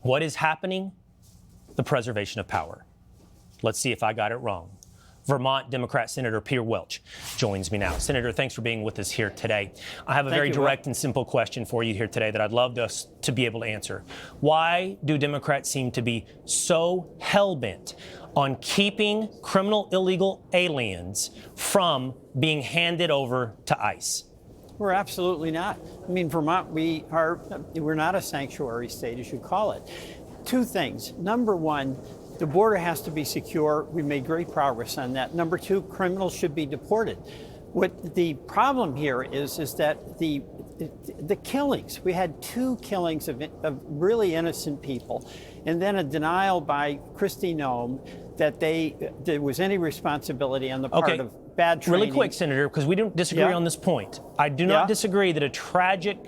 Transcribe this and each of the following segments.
What is happening? The preservation of power. Let's see if I got it wrong. Vermont Democrat Senator Peter Welch joins me now. Senator, thanks for being with us here today. I have a very direct and simple question for you here today that I'd love us to be able to answer. Why do Democrats seem to be so hell-bent on keeping criminal illegal aliens from being handed over to ICE? We're absolutely not. I mean, Vermont, we're not a sanctuary state, as you call it. Two things. Number one, the border has to be secure. We made great progress on that. Number two, criminals should be deported. What the problem here is that the killings, we had 2 killings of really innocent people, and then a denial by Kristi Noem that there was any responsibility on the part of bad training. Really quick, Senator, because we don't disagree on this point. I do not disagree that a tragic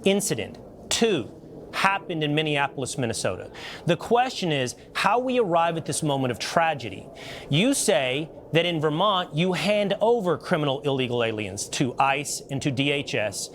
incident, 2, happened in Minneapolis, Minnesota. The question is how we arrive at this moment of tragedy. You say that in Vermont, you hand over criminal illegal aliens to ICE and to DHS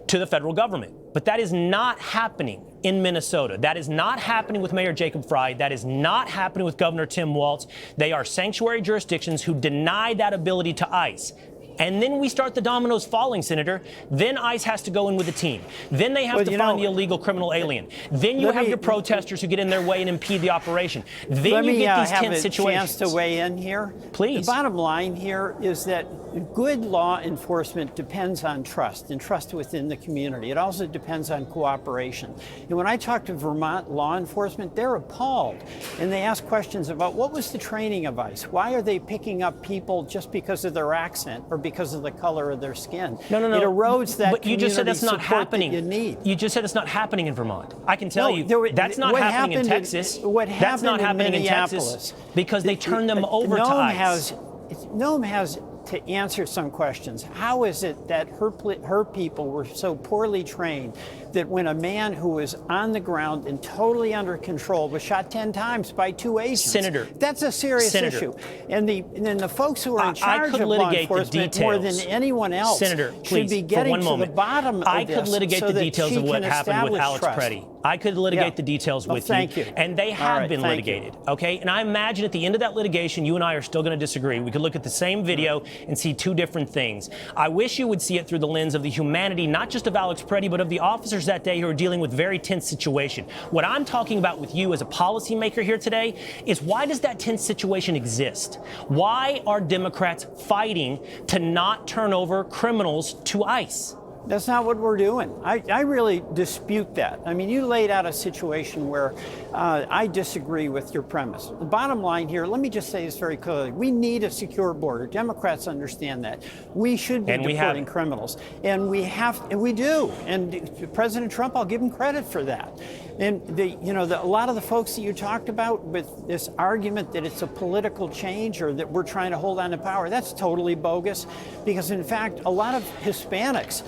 to the federal government. But that is not happening in Minnesota. That is not happening with Mayor Jacob Frey. That is not happening with Governor Tim Walz. They are sanctuary jurisdictions who deny that ability to ICE. And then we start the dominoes falling, Senator. Then ICE has to go in with a team. Then they have to find the illegal criminal alien. Then you have your protesters who get in their way and impede the operation. Then you get these tense situations. Let me have a chance to weigh in here. Please. The bottom line here is that good law enforcement depends on trust and trust within the community. It also depends on cooperation. And when I talk to Vermont law enforcement, they're appalled. And they ask questions about what was the training of ICE? Why are they picking up people just because of their accent or because of the color of their skin? No. It erodes that but you just said that's not happening. That you need. You just said it's not happening in Vermont. I can tell you that's not happening in Texas. That's not happening in Texas because they turn them over to ICE. Noem has to answer some questions. How is it that her people were so poorly trained that when a man who was on the ground and totally under control was shot 10 times by 2 agents? Senator, that's a serious issue. And then the folks who are in charge of law enforcement more than anyone else should be getting to the bottom of this. I could litigate the details of what happened with Alex Preddy. I could litigate the details with you. Thank you. And they have been litigated, okay? And I imagine at the end of that litigation, you and I are still going to disagree. We could look at the same video and see 2 different things. I wish you would see it through the lens of the humanity, not just of Alex Preddy, but of the officers that day who are dealing with very tense situation. What I'm talking about with you as a policymaker here today is why does that tense situation exist? Why are Democrats fighting to not turn over criminals to ICE? That's not what we're doing. I really dispute that. I mean, you laid out a situation where I disagree with your premise. The bottom line here, let me just say this very clearly. We need a secure border. Democrats understand that. We should be deporting criminals. And we do. And President Trump, I'll give him credit for that. And a lot of the folks that you talked about with this argument that it's a political change or that we're trying to hold on to power, that's totally bogus. Because in fact, a lot of Hispanics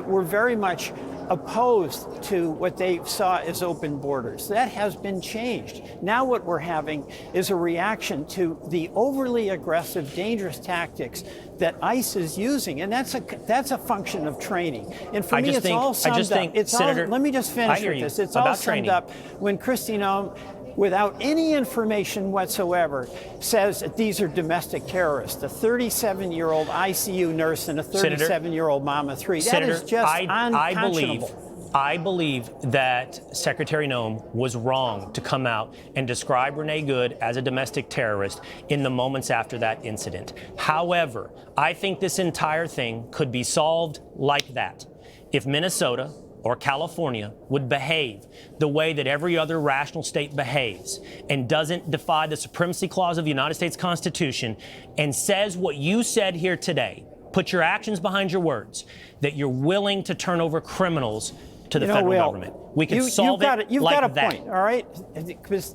were very much opposed to what they saw as open borders. That has been changed. Now what we're having is a reaction to the overly aggressive, dangerous tactics that ICE is using, and that's a function of training. And for me, it's all summed up. Let me just finish with this. It's all summed up when Kristi Noem, without any information whatsoever, says that these are domestic terrorists. A 37-year-old ICU nurse and a 37-year-old mama 3. That is just unconscionable. I believe that Secretary Noem was wrong to come out and describe Renee Good as a domestic terrorist in the moments after that incident. However, I think this entire thing could be solved like that if Minnesota or California would behave the way that every other rational state behaves and doesn't defy the Supremacy Clause of the United States Constitution and says what you said here today, put your actions behind your words, that you're willing to turn over criminals to the federal government. We can solve it You've like got a that. point, all right?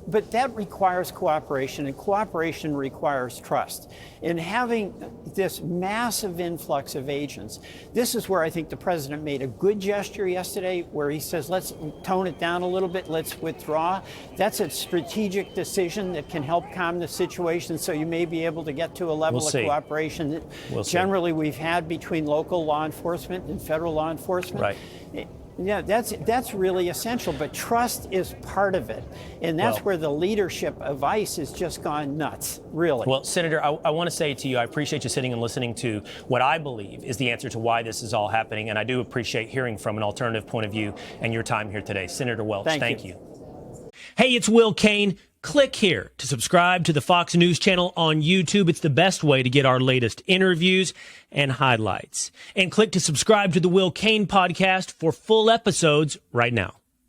But that requires cooperation, and cooperation requires trust. In having this massive influx of agents, this is where I think the president made a good gesture yesterday, where he says, let's tone it down a little bit, let's withdraw. That's a strategic decision that can help calm the situation, so you may be able to get to a level of cooperation that generally we've had between local law enforcement and federal law enforcement. Right. Yeah, that's really essential, but trust is part of it. And that's where the leadership of ICE has just gone nuts, really. Well, Senator, I want to say to you, I appreciate you sitting and listening to what I believe is the answer to why this is all happening, and I do appreciate hearing from an alternative point of view and your time here today. Senator Welch, thank you. Hey, it's Will Cain. Click here to subscribe to the Fox News channel on YouTube. It's the best way to get our latest interviews and highlights. And click to subscribe to the Will Cain podcast for full episodes right now.